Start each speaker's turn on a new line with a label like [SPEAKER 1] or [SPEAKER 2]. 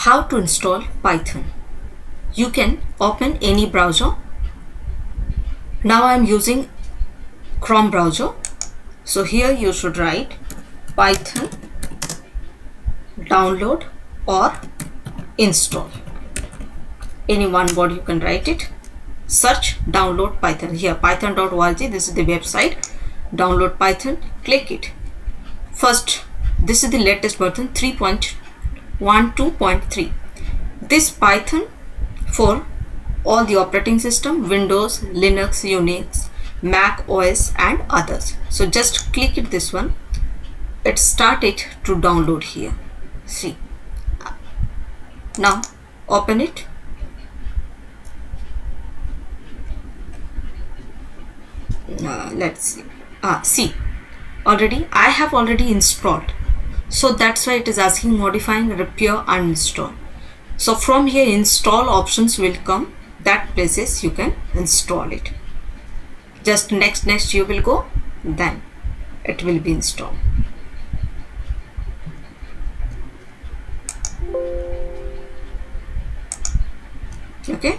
[SPEAKER 1] How to install Python? You can open any browser. Now I am using Chrome browser. So here you should write Python download or install. Any one word you can write it. Search download Python. Here python.org, this is the website. Download Python, click it. First, this is the latest version 3.12.3. This Python for all the operating system, Windows, Linux, Unix, Mac OS and others. So just click it, this one. It started to download here. See. Now open it. Let's see. See, I have already installed. So that's why it is asking modifying, repair, uninstall. So from here install options will come. That places you can install it. Just next you will go, then it will be installed. Okay.